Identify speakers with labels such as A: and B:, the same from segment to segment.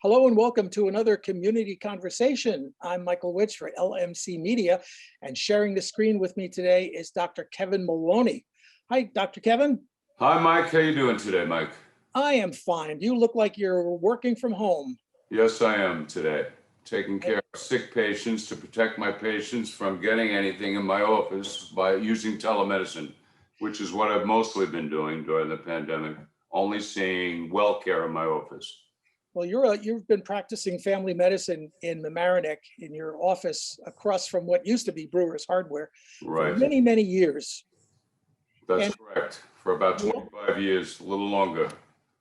A: Hello and welcome to another community conversation. I'm Michael Witz for LMC Media, and sharing the screen with me today is Dr. Kevin Maloney. Hi, Dr. Kevin.
B: Hi, Mike. How you doing today, Mike?
A: I am fine. You look like you're working from home.
B: Yes, I am today. Taking care of sick patients to protect my patients from getting anything in my office by using telemedicine, which is what I've mostly been doing during the pandemic, only seeing well care in my office.
A: Well, you've been practicing family medicine in Mamaroneck in your office across from what used to be Brewer's Hardware for
B: Right.
A: many, many years.
B: That's
A: And
B: correct. For about 25 years, a little longer.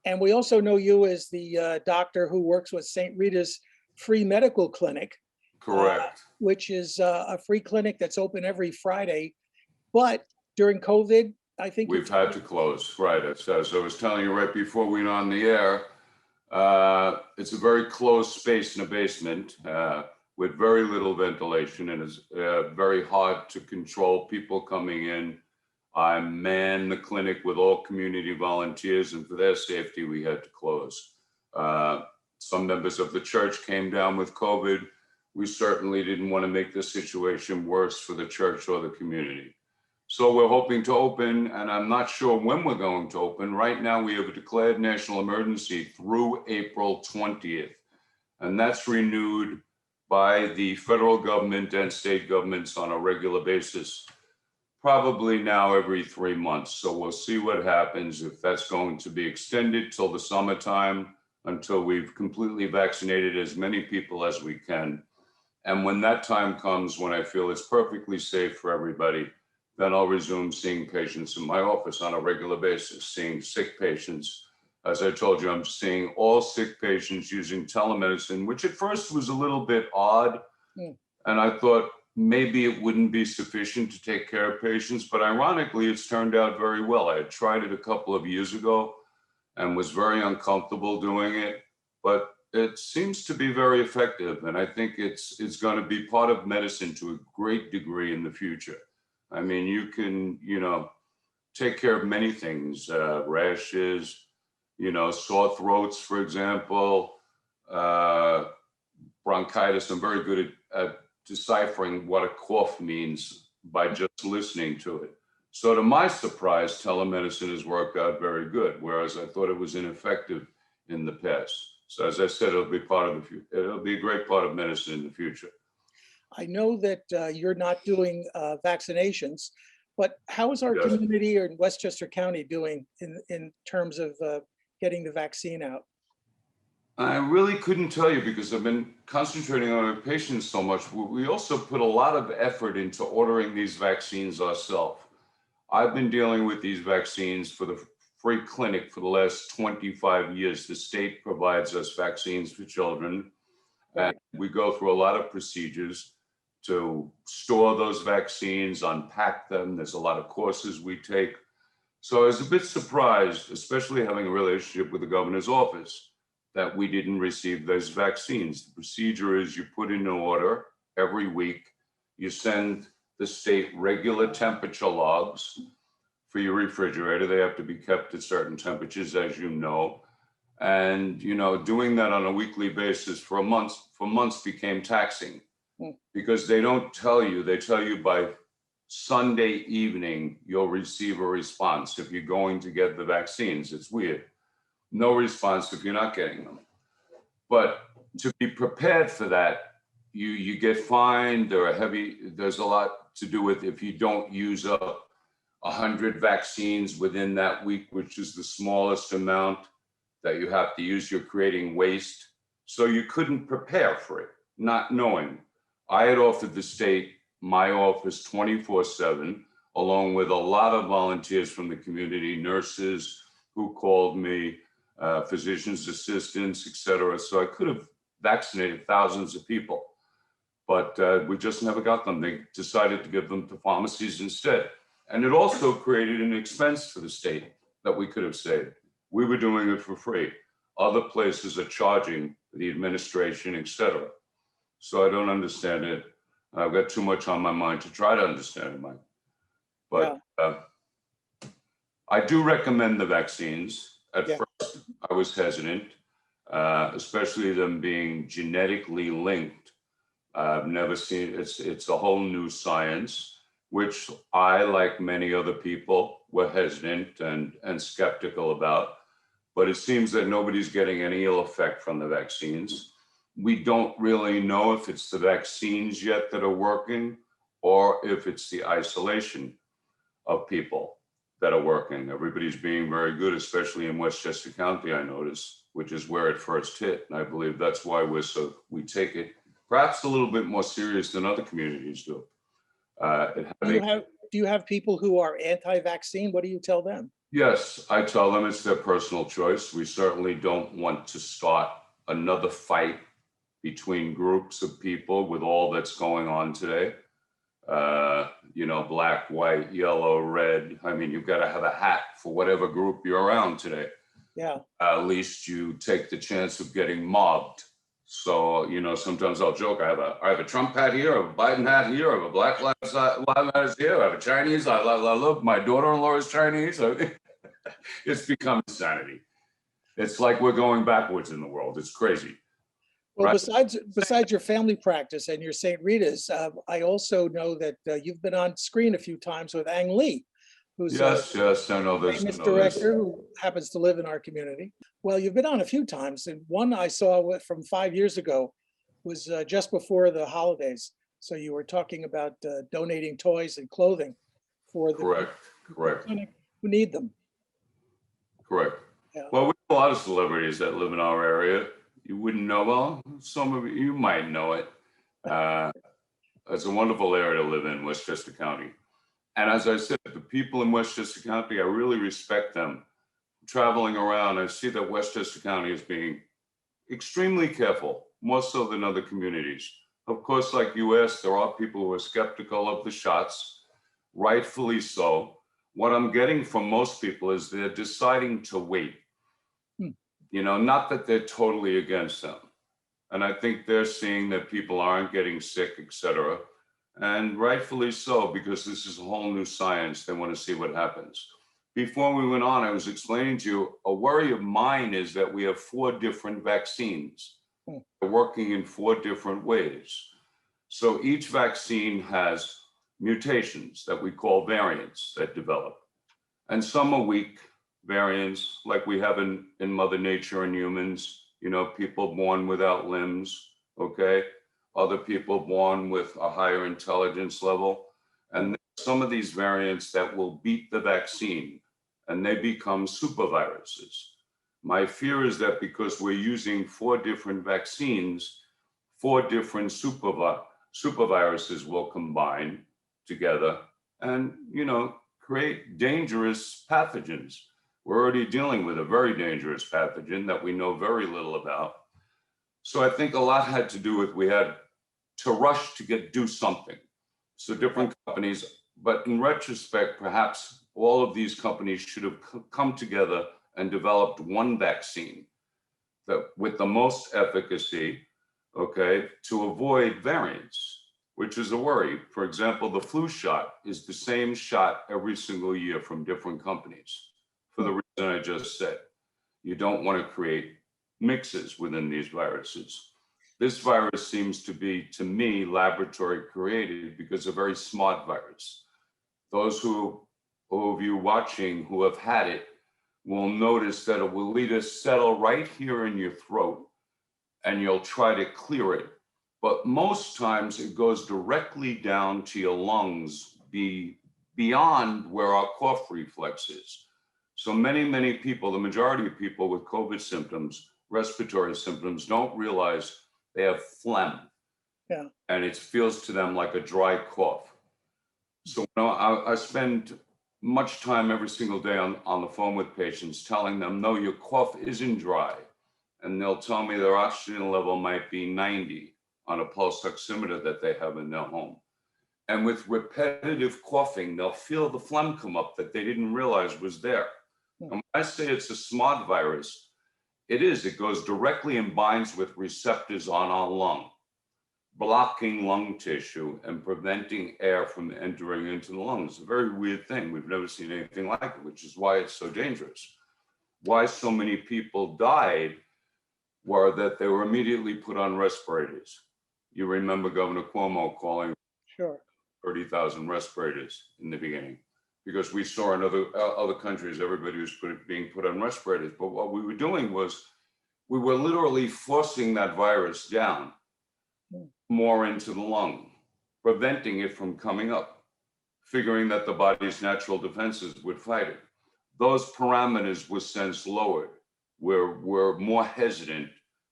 A: And we also know you as the doctor who works with St. Rita's free medical clinic,
B: Correct.
A: which is a free clinic that's open every Friday. But during COVID, I think
B: We've had to close. Right. As I was telling you right before we went on the air, it's a very closed space in a basement with very little ventilation, and it's very hard to control people coming in. I man the clinic with all community volunteers, and for their safety, we had to close. Some members of the church came down with COVID. We certainly didn't want to make the situation worse for the church or the community. So we're hoping to open, and I'm not sure when we're going to open. Right now, we have a declared national emergency through April 20th, and that's renewed by the federal government and state governments on a regular basis, probably now every 3 months. So we'll see what happens, if that's going to be extended till the summertime, until we've completely vaccinated as many people as we can. And when that time comes, when I feel it's perfectly safe for everybody, then I'll resume seeing patients in my office on a regular basis, seeing sick patients. As I told you, I'm seeing all sick patients using telemedicine, which at first was a little bit odd. And I thought maybe it wouldn't be sufficient to take care of patients, but ironically, it's turned out very well. I had tried it a couple of years ago and was very uncomfortable doing it, but it seems to be very effective. And I think it's going to be part of medicine to a great degree in the future. I mean, you can, take care of many things, rashes, sore throats, for example, bronchitis. I'm very good at deciphering what a cough means by just listening to it. So to my surprise, telemedicine has worked out very good, whereas I thought it was ineffective in the past. So as I said, it'll be a great part of medicine in the future.
A: I know that you're not doing vaccinations, but how is our community or in Westchester County doing in terms of getting the vaccine out?
B: I really couldn't tell you because I've been concentrating on our patients so much. We also put a lot of effort into ordering these vaccines ourselves. I've been dealing with these vaccines for the free clinic for the last 25 years. The state provides us vaccines for children, and we go through a lot of procedures to store those vaccines, unpack them. There's a lot of courses we take. So I was a bit surprised, especially having a relationship with the governor's office, that we didn't receive those vaccines. The procedure is you put in an order every week, you send the state regular temperature logs for your refrigerator. They have to be kept at certain temperatures, as you know. And, doing that on a weekly basis for months became taxing because they don't tell you, they tell you by Sunday evening, you'll receive a response if you're going to get the vaccines. It's weird. No response if you're not getting them. But to be prepared for that, you get fined. There's a lot to do with if you don't use up 100 vaccines within that week, which is the smallest amount that you have to use, you're creating waste. So you couldn't prepare for it, not knowing. I had offered the state my office 24/7, along with a lot of volunteers from the community, nurses who called me, physicians' assistants, et cetera. So I could have vaccinated thousands of people, but we just never got them. They decided to give them to pharmacies instead. And it also created an expense for the state that we could have saved. We were doing it for free. Other places are charging for the administration, et cetera. So I don't understand it. I've got too much on my mind to try to understand it, Mike. But I do recommend the vaccines. At first, I was hesitant. especially them being genetically linked. I've never seen, it's a whole new science, which I, like many other people, were hesitant and skeptical about. But it seems that nobody's getting any ill effect from the vaccines. We don't really know if it's the vaccines yet that are working or if it's the isolation of people that are working. Everybody's being very good, especially in Westchester County, I noticed, which is where it first hit. And I believe that's why we take it perhaps a little bit more serious than other communities do.
A: Do you have people who are anti-vaccine? What do you tell them?
B: Yes, I tell them it's their personal choice. We certainly don't want to start another fight between groups of people with all that's going on today. Black, white, yellow, red. I mean, you've got to have a hat for whatever group you're around today.
A: Yeah.
B: At least you take the chance of getting mobbed. So, sometimes I'll joke, I have a Trump hat here, I have a Biden hat here, I have a Black Lives Matter here, I have a Chinese, I love, my daughter-in-law is Chinese. It's become insanity. It's like we're going backwards in the world. It's crazy.
A: Well,
B: Right?
A: besides your family practice and your St. Rita's, I also know that you've been on screen a few times with Ang Lee, who's
B: Yes, I know this.
A: famous director who happens to live in our community. Well, you've been on a few times, and one I saw from 5 years ago was just before the holidays. So you were talking about donating toys and clothing for the
B: Correct.
A: who need them.
B: Correct.
A: Yeah.
B: Well, we have a lot of celebrities that live in our area. You wouldn't know, well, some of you might know it. It's a wonderful area to live in, Westchester County. And as I said, the people in Westchester County, I really respect them. Traveling around, I see that Westchester County is being extremely careful, more so than other communities. Of course, like you asked, there are people who are skeptical of the shots, rightfully so. What I'm getting from most people is they're deciding to wait. Not that they're totally against them. And I think they're seeing that people aren't getting sick, et cetera. And rightfully so, because this is a whole new science. They want to see what happens. Before we went on, I was explaining to you, a worry of mine is that we have 4 different vaccines. They're working in 4 different ways. So each vaccine has mutations that we call variants that develop. And some are weak variants, like we have in Mother Nature and humans, people born without limbs, okay? Other people born with a higher intelligence level. And some of these variants that will beat the vaccine and they become superviruses. My fear is that because we're using 4 different vaccines, 4 different superviruses will combine together and, create dangerous pathogens. We're already dealing with a very dangerous pathogen that we know very little about. So I think a lot had to do with we had to rush to do something. So different companies, but in retrospect, perhaps all of these companies should have come together and developed one vaccine that with the most efficacy, okay, to avoid variants, which is a worry. For example, the flu shot is the same shot every single year from different companies for the reason I just said. You don't want to create mixes within these viruses. This virus seems to be, to me, laboratory created because it's a very smart virus. Those of you watching who have had it will notice that it will either settle right here in your throat and you'll try to clear it. But most times it goes directly down to your lungs, beyond where our cough reflex is. So many people, the majority of people with COVID symptoms, respiratory symptoms, don't realize they have phlegm.
A: Yeah.
B: And it feels to them like a dry cough. So I spend much time every single day on the phone with patients telling them, no, your cough isn't dry. And they'll tell me their oxygen level might be 90 on a pulse oximeter that they have in their home. And with repetitive coughing, they'll feel the phlegm come up that they didn't realize was there. And when I say it's a smart virus, it goes directly and binds with receptors on our lung, blocking lung tissue and preventing air from entering into the lungs. It's a very weird thing. We've never seen anything like it, which is why it's so dangerous. Why so many people died were that they were immediately put on respirators. You remember Governor Cuomo calling
A: Sure.
B: 30,000 respirators in the beginning, because we saw in other countries, everybody was being put on respirators. But what we were doing was we were literally forcing that virus down more into the lung, preventing it from coming up, figuring that the body's natural defenses would fight it. Those parameters were since lowered. We're more hesitant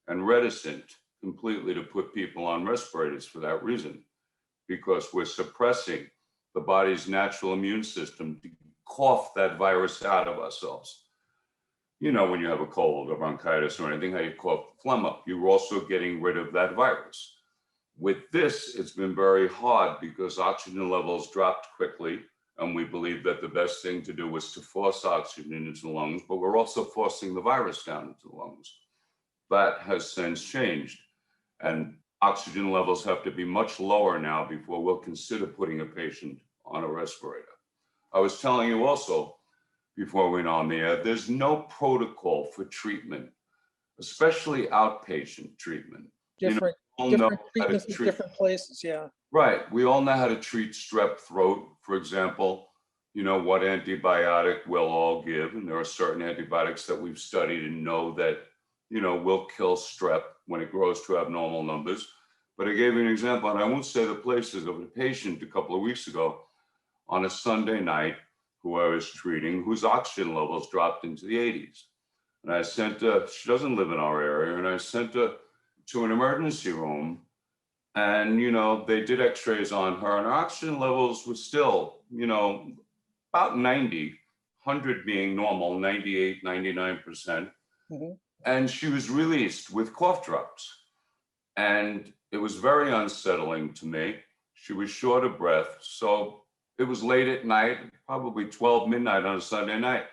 B: and reticent completely to put people on respirators for that reason, because we're suppressing the body's natural immune system to cough that virus out of ourselves. You know, when you have a cold or bronchitis or anything, how you cough the phlegm up, you're also getting rid of that virus. With this, it's been very hard because oxygen levels dropped quickly, and we believe that the best thing to do was to force oxygen into the lungs, but we're also forcing the virus down into the lungs. That has since changed, and oxygen levels have to be much lower now before we'll consider putting a patient on a respirator. I was telling you also before we went on the air, there's no protocol for treatment, especially outpatient treatment.
A: Different,
B: all
A: different
B: know how to
A: treatments in
B: treat.
A: different places. Yeah.
B: Right. We all know how to treat strep throat, for example. You know what antibiotic we'll all give, and there are certain antibiotics that we've studied and know that, you know, will kill strep when it grows to abnormal numbers. But I gave you an example, and I won't say the places, of a patient a couple of weeks ago on a Sunday night who I was treating, whose oxygen levels dropped into the 80s. And I sent her, she doesn't live in our area, and I sent her to an emergency room. And, you know, they did x-rays on her, and her oxygen levels were still, you know, about 90, 100 being normal, 98, 99%.
A: Mm-hmm.
B: And she was released with cough drops. And it was very unsettling to me. She was short of breath. So it was late at night, probably 12 midnight on a Sunday night.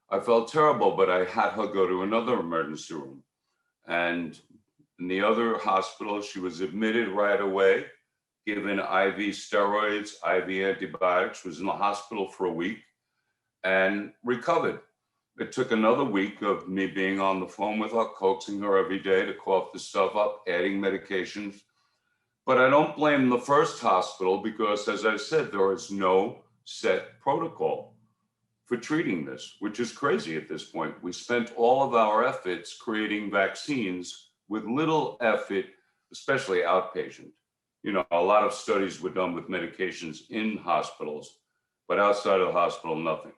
B: I felt terrible, but I had her go to another emergency room. And in the other hospital, she was admitted right away, given IV steroids, IV antibiotics, was in the hospital for a week and recovered. It took another week of me being on the phone with her, coaxing her every day to cough the stuff up, adding medications. But I don't blame the first hospital because, as I said, there is no set protocol for treating this, which is crazy at this point. We spent all of our efforts creating vaccines with little effort, especially outpatient. You know, a lot of studies were done with medications in hospitals, but outside of the hospital, nothing.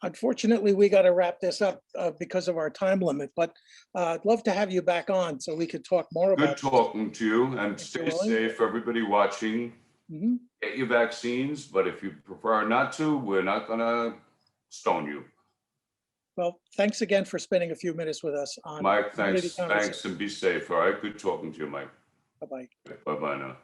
A: Unfortunately, we got to wrap this up because of our time limit, but I'd love to have you back on so we could talk more about
B: Good talking to you, and
A: If
B: stay
A: you're willing.
B: safe, everybody watching.
A: Mhm.
B: Get your vaccines, but if you prefer not to, we're not gonna stone you.
A: Well, thanks again for spending a few minutes with us on
B: Mike,
A: Community
B: thanks,
A: Conversation.
B: and be safe, all right? Good talking to you, Mike.
A: Bye-bye.
B: Bye-bye now.